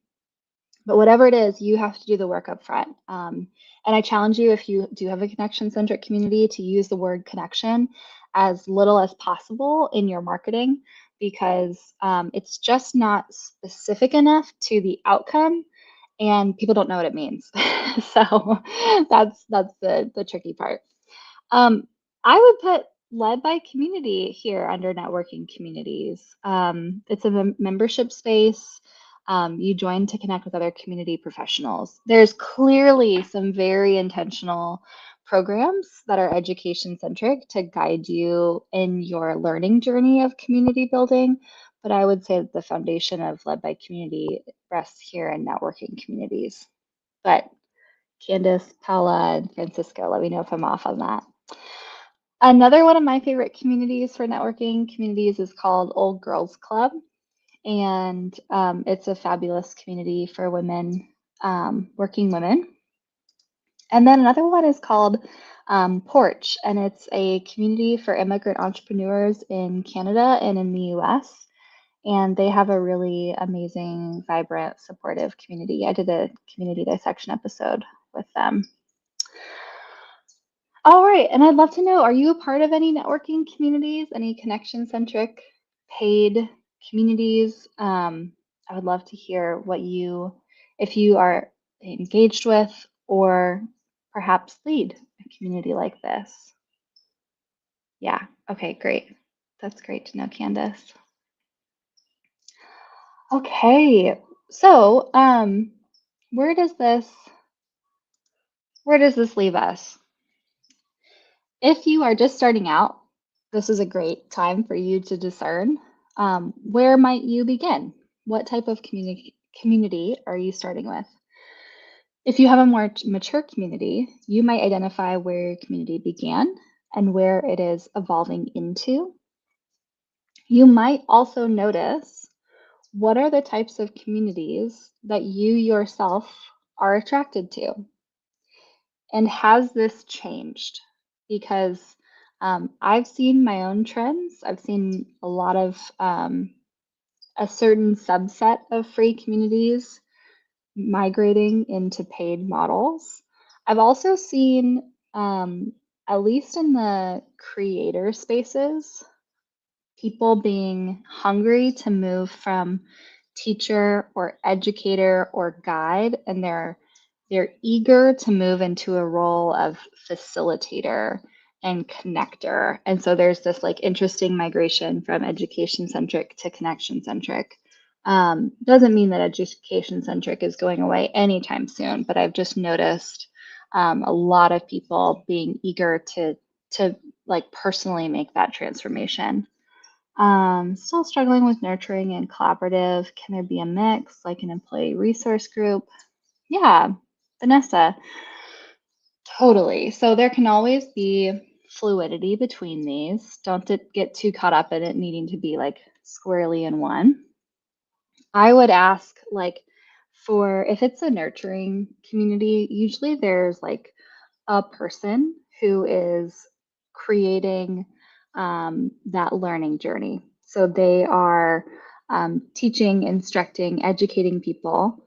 But whatever it is, you have to do the work up front. And I challenge you, if you do have a connection-centric community, to use the word connection as little as possible in your marketing, because it's just not specific enough to the outcome and people don't know what it means. So that's the tricky part. I would put led by community here under networking communities. It's a membership space. You join to connect with other community professionals. There's clearly some very intentional programs that are education centric to guide you in your learning journey of community building. But I would say that the foundation of led by community rests here in networking communities. But Candace, Paula, and Francisco, let me know if I'm off on that. Another one of my favorite communities for networking communities is called Old Girls Club. And it's a fabulous community for women, working women. And then another one is called Porch, and it's a community for immigrant entrepreneurs in Canada and in the US. And they have a really amazing, vibrant, supportive community. I did a community dissection episode with them. All right, and I'd love to know, are you a part of any networking communities, any connection-centric paid communities? I would love to hear if you are engaged with or perhaps lead a community like this. Yeah, okay, great. That's great to know, Candace. Okay, so where does this leave us? If you are just starting out, this is a great time for you to discern where might you begin? What type of community are you starting with? If you have a more mature community, you might identify where your community began and where it is evolving into. You might also notice what are the types of communities that you yourself are attracted to. And has this changed? Because I've seen my own trends. I've seen a lot of a certain subset of free communities migrating into paid models. I've also seen, at least in the creator spaces, people being hungry to move from teacher or educator or guide, and they're eager to move into a role of facilitator and connector. And so there's this like interesting migration from education centric to connection centric. Doesn't mean that education centric is going away anytime soon, but I've just noticed a lot of people being eager to like personally make that transformation. Still struggling with nurturing and collaborative. Can there be a mix, like an employee resource group? Yeah, Vanessa, totally. So there can always be fluidity between these. Don't get too caught up in it needing to be like squarely in one. I would ask, like, for if it's a nurturing community, usually there's like a person who is creating that learning journey. So they are teaching, instructing, educating people,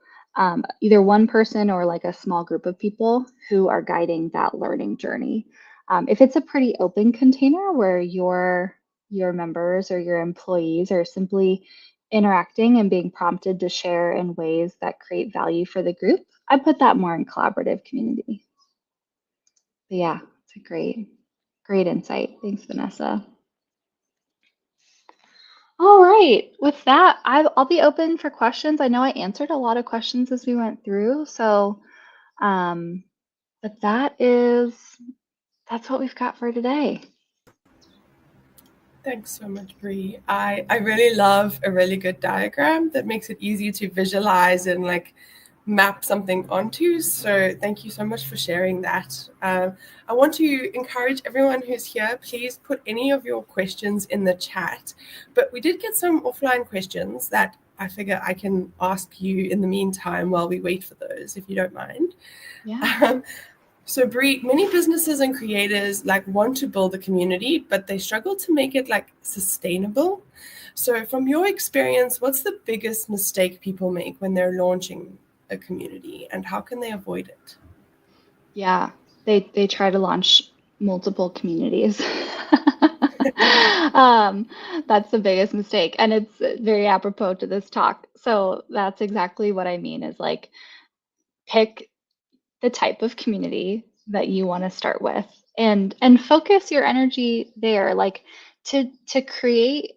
either one person or like a small group of people who are guiding that learning journey. If it's a pretty open container where your members or your employees are simply interacting and being prompted to share in ways that create value for the group, I put that more in collaborative community. But yeah, it's a great insight. Thanks, Vanessa. All right, with that, I'll be open for questions. I know I answered a lot of questions as we went through, so but that's what we've got for today.
Thanks so much, Bri. I really love a really good diagram that makes it easy to visualize and like map something onto. So thank you so much for sharing that. I want to encourage everyone who's here, please put any of your questions in the chat. But we did get some offline questions that I figure I can ask you in the meantime while we wait for those, if you don't mind.
Yeah.
So Bri, many businesses and creators like want to build a community, but they struggle to make it like sustainable. So from your experience, what's the biggest mistake people make when they're launching a community, and how can they avoid it?
Yeah, they try to launch multiple communities. That's the biggest mistake, and it's very apropos to this talk. So that's exactly what I mean is like pick the type of community that you want to start with and focus your energy there, like to create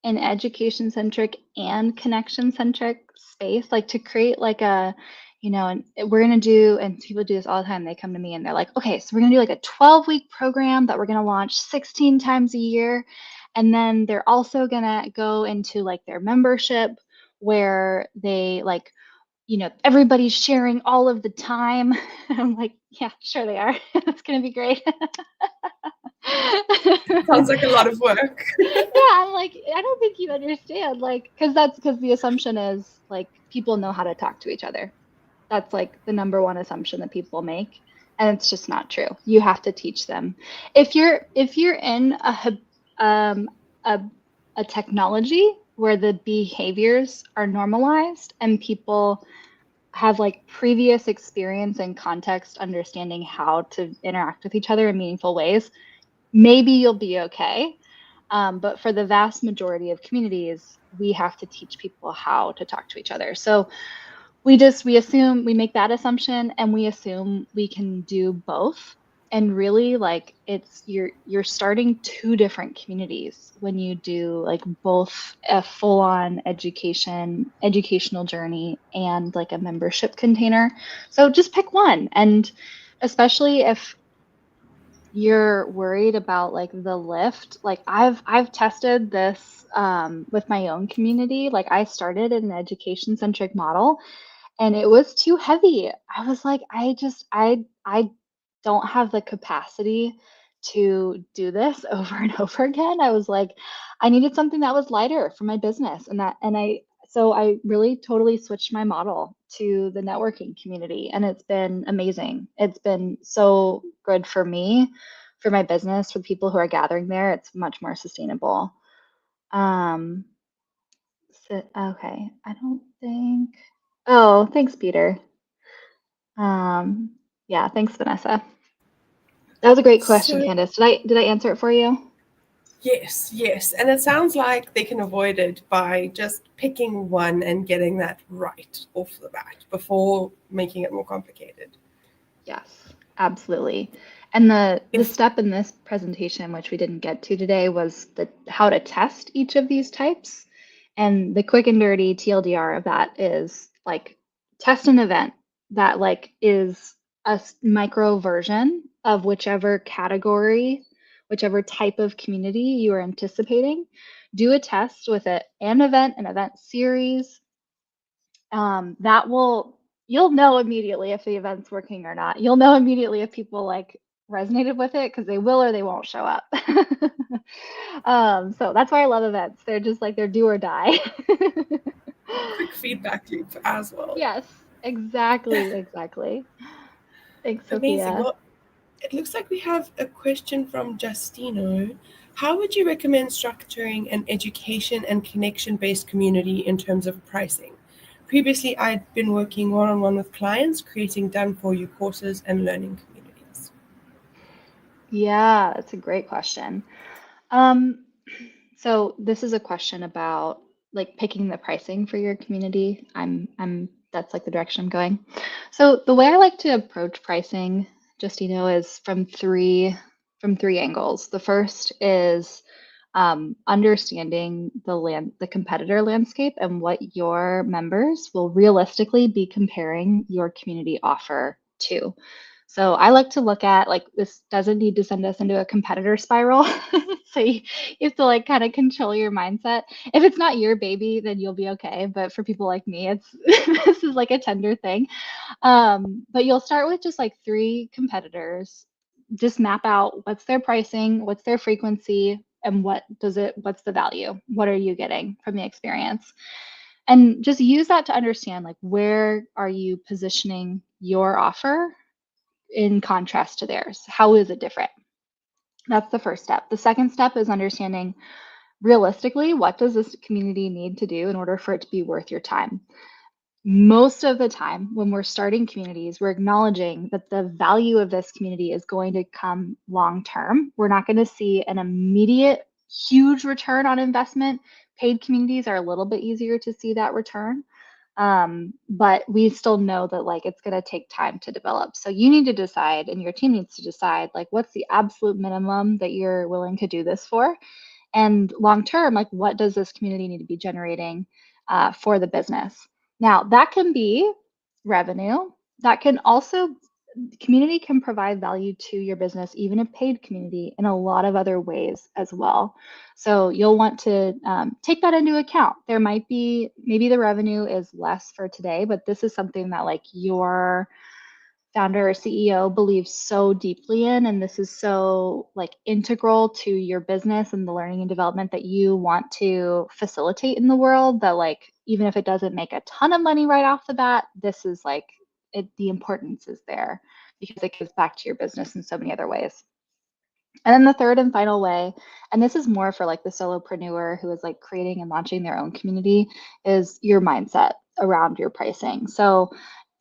an education centric and connection centric space, like to create like a, and we're going to do, and people do this all the time. They come to me and they're like, okay, so we're going to do like a 12-week program that we're going to launch 16 times a year. And then they're also going to go into like their membership where they like, everybody's sharing all of the time. I'm like, yeah, sure they are. It's going to be great.
Sounds like a lot of work.
Yeah, I'm like, I don't think you understand, like, because the assumption is like people know how to talk to each other. That's like the number one assumption that people make, and it's just not true. You have to teach them. If you're in um, a a technology where the behaviors are normalized and people have like previous experience and context understanding how to interact with each other in meaningful ways, maybe you'll be okay. But for the vast majority of communities, we have to teach people how to talk to each other. So we make that assumption and we assume we can do both. And really, like, it's you're starting two different communities when you do like both a full-on educational journey and like a membership container. So just pick one. And especially if you're worried about like the lift, like I've tested this with my own community. Like I started in an education centric model and it was too heavy. I was like, I don't have the capacity to do this over and over again. I was like, I needed something that was lighter for my business, so I really totally switched my model to the networking community, and it's been amazing. It's been so good for me, for my business, for the people who are gathering there. It's much more sustainable. Um, okay, I don't think. Oh, thanks, Peter. Um, yeah, thanks, Vanessa. That was a great question,
So
Candace. Did I answer it for you?
yes, yes. And it sounds like they can avoid it by just picking one and getting that right off the bat before making it more complicated.
Yes, absolutely. And the
If
step in this presentation, which we didn't get to today, was the how to test each of these types. And the quick and dirty TLDR of that is like test an event that like is a micro version of whichever category, whichever type of community you are anticipating. Do a test with an event series, that will you'll know immediately if the event's working or not. You'll know immediately if people like resonated with it because they will or they won't show up. So that's why I love events. They're just like they're do or die.
quick feedback loop as well.
Yes, exactly, exactly. Thanks,
Amazing.
Sophia.
Well, it looks like we have a question from Justino. How would you recommend structuring an education and connection based community in terms of pricing? Previously, I'd been working one on one with clients, creating done for you courses and learning communities.
Yeah, that's a great question. Um, so this is a question about like picking the pricing for your community. That's like the direction I'm going. So the way I like to approach pricing, just is from three angles. The first is understanding the competitor landscape and what your members will realistically be comparing your community offer to. So I like to look at like this doesn't need to send us into a competitor spiral. So you have to like kind of control your mindset. If it's not your baby, then you'll be okay. But for people like me, it's this is like a tender thing. But you'll start with just like three competitors. Just map out what's their pricing, what's their frequency, and what's the value? What are you getting from the experience? And just use that to understand like where are you positioning your offer in contrast to theirs? How is it different? That's the first step. The second step is understanding realistically what does this community need to do in order for it to be worth your time. Most of the time when we're starting communities, we're acknowledging that the value of this community is going to come long term. We're not going to see an immediate huge return on investment. Paid communities are a little bit easier to see that return. But we still know that like it's going to take time to develop. So you need to decide, and your team needs to decide, like what's the absolute minimum that you're willing to do this for, and long term, like what does this community need to be generating for the business? Now that can be revenue. That can also community can provide value to your business, even a paid community, in a lot of other ways as well. So you'll want to take that into account. There might be maybe the revenue is less for today, but this is something that like your founder or CEO believes so deeply in, and this is so like integral to your business and the learning and development that you want to facilitate in the world, that like even if it doesn't make a ton of money right off the bat, this is like the importance is there because it gives back to your business in so many other ways. And then the third and final way, and this is more for like the solopreneur who is like creating and launching their own community, is your mindset around your pricing. So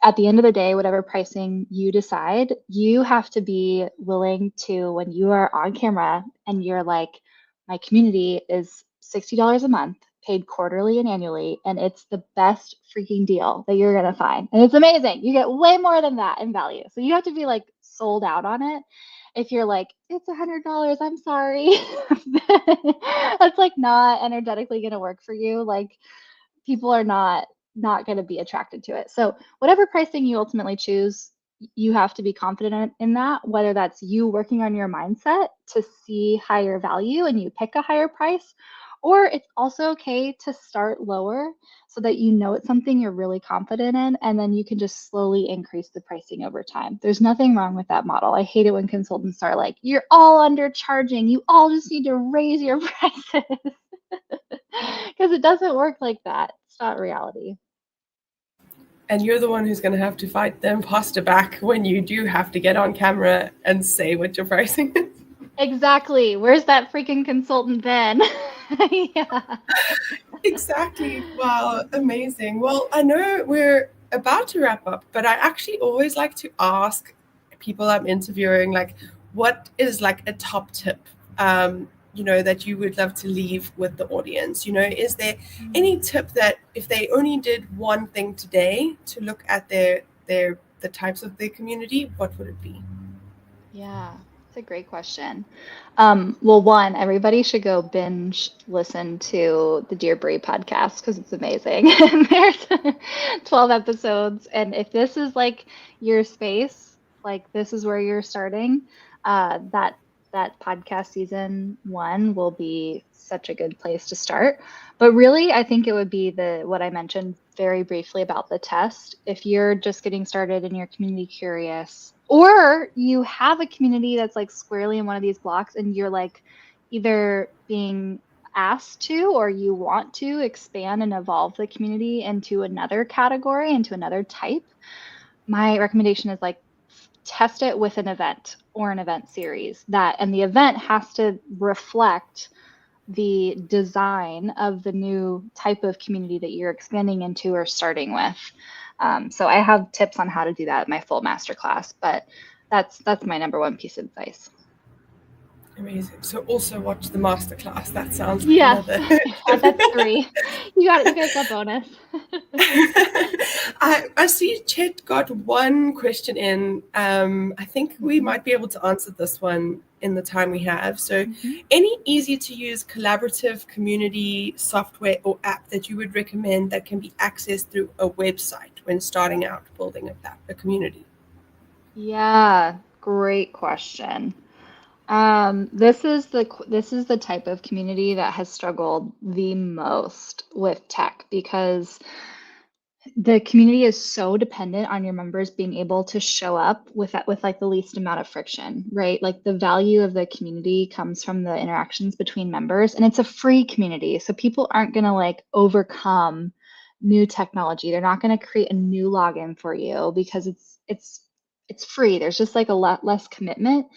at the end of the day, whatever pricing you decide, you have to be willing to, when you are on camera and you're like, my community is $60 a month, paid quarterly and annually, and it's the best freaking deal that you're going to find. And it's amazing. You get way more than that in value. So you have to be like sold out on it. If you're like, it's $100, I'm sorry, that's like not energetically going to work for you. Like, people are not going to be attracted to it. So whatever pricing you ultimately choose, you have to be confident in that, whether that's you working on your mindset to see higher value and you pick a higher price, or it's also okay to start lower so that you know it's something you're really confident in, and then you can just slowly increase the pricing over time. There's nothing wrong with that model. I hate it when consultants are like, you're all undercharging, you all just need to raise your prices. Because it doesn't work like that. It's not reality.
And you're the one who's going to have to fight the imposter back when you do have to get on camera and say what your pricing is.
Exactly. Where's that freaking consultant been? Yeah.
Exactly. Wow, amazing. Well, I know we're about to wrap up, but I actually always like to ask people I'm interviewing, like, what is like a top tip, that you would love to leave with the audience? Is there any tip that if they only did one thing today to look at the types of their community, what would it be?
Yeah, it's a great question. Well, one, everybody should go binge listen to the Dear Bri podcast because it's amazing. And there's 12 episodes. And if this is like your space, like this is where you're starting, that podcast season one will be such a good place to start. But really, I think it would be what I mentioned very briefly about the test. If you're just getting started and you're community curious, or you have a community that's like squarely in one of these blocks and you're like either being asked to or you want to expand and evolve the community into another category, into another type, my recommendation is like test it with an event or an event series, and the event has to reflect the design of the new type of community that you're expanding into or starting with. So I have tips on how to do that in my full masterclass, but that's my number one piece of advice.
Amazing. So also watch the masterclass. That sounds like
Yes,
another.
that's 3. You guys got bonus.
I see Chet got one question in. I think we might be able to answer this one in the time we have. So, any easy to use collaborative community software or app that you would recommend that can be accessed through a website when starting out building a community?
Yeah, great question. This is the type of community that has struggled the most with tech because the community is so dependent on your members being able to show up with like the least amount of friction, right? Like the value of the community comes from the interactions between members, and it's a free community. So people aren't going to like overcome new technology. They're not going to create a new login for you because it's free. There's just like a lot less commitment,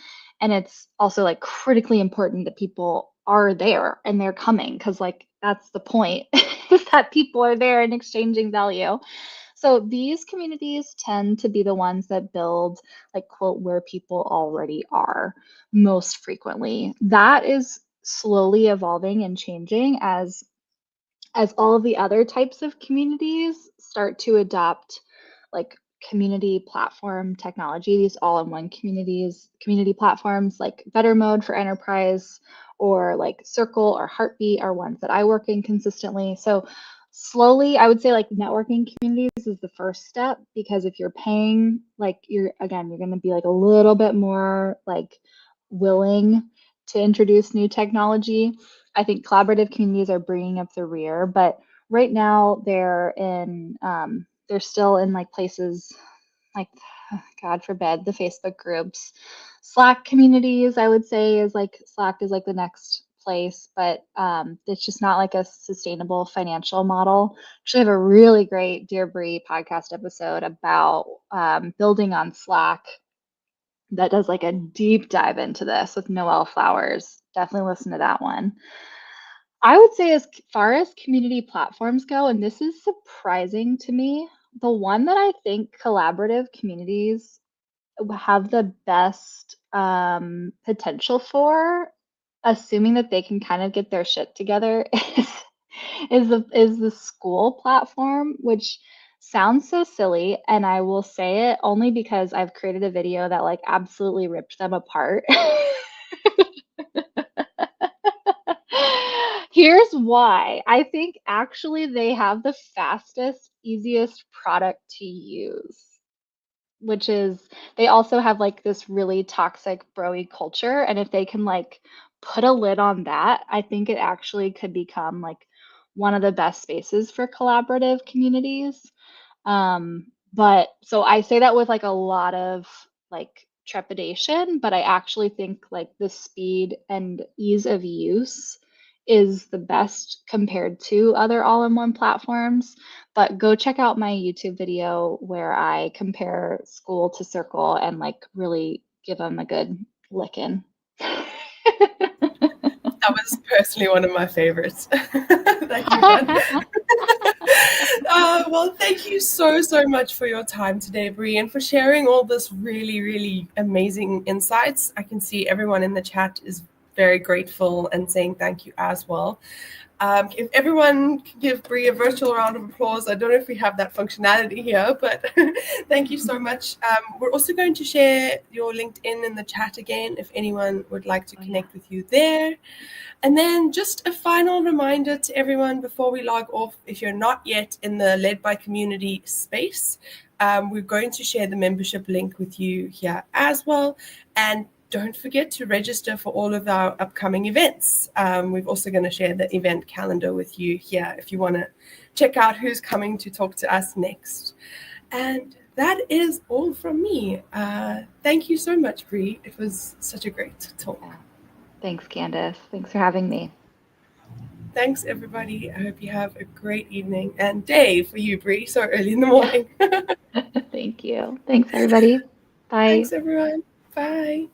and it's also like critically important that people are there and they're coming because like that's the point is that people are there and exchanging value. So these communities tend to be the ones that build like quote where people already are most frequently. That is slowly evolving and changing as all of the other types of communities start to adopt like community platform technology, these all-in-one community platforms like Bettermode for enterprise or like Circle or Heartbeat are ones that I work in consistently. So slowly, I would say like networking communities is the first step because if you're paying, like you're going to be like a little bit more like willing to introduce new technology. I think collaborative communities are bringing up the rear, but right now they're still in like places like, God forbid, the Facebook groups. Slack communities, I would say, is like Slack is like the next place, but it's just not like a sustainable financial model. Actually, I have a really great Dear Bri podcast episode about building on Slack that does like a deep dive into this with Noelle Flowers. Definitely listen to that one. I would say, as far as community platforms go, and this is surprising to me, the one that I think collaborative communities have the best potential for, assuming that they can kind of get their shit together, is the school platform, which sounds so silly, and I will say it only because I've created a video that like absolutely ripped them apart. Here's why. I think actually they have the fastest, easiest product to use, which is they also have like this really toxic broy culture. And if they can like put a lid on that, I think it actually could become like one of the best spaces for collaborative communities. But so I say that with like a lot of like trepidation, but I actually think like the speed and ease of use is the best compared to other all-in-one platforms. But go check out my YouTube video where I compare School to Circle and like really give them a good licking.
That was personally one of my favorites that you've done. Well, thank you so much for your time today, Bri, and for sharing all this really amazing insights. I can see everyone in the chat is very grateful and saying thank you as well. If everyone can give Bri a virtual round of applause. I don't know if we have that functionality here, but thank you so much. We're also going to share your LinkedIn in the chat again if anyone would like to connect with you there. And then just a final reminder to everyone before we log off, if you're not yet in the Led by Community space, we're going to share the membership link with you here as well. And don't forget to register for all of our upcoming events. We're also going to share the event calendar with you here if you want to check out who's coming to talk to us next. And that is all from me. Thank you so much, Bri. It was such a great talk.
Thanks, Candace. Thanks for having me.
Thanks, everybody. I hope you have a great evening and day for you, Bri, so early in the morning.
Thank you. Thanks, everybody. Bye.
Thanks, everyone. Bye.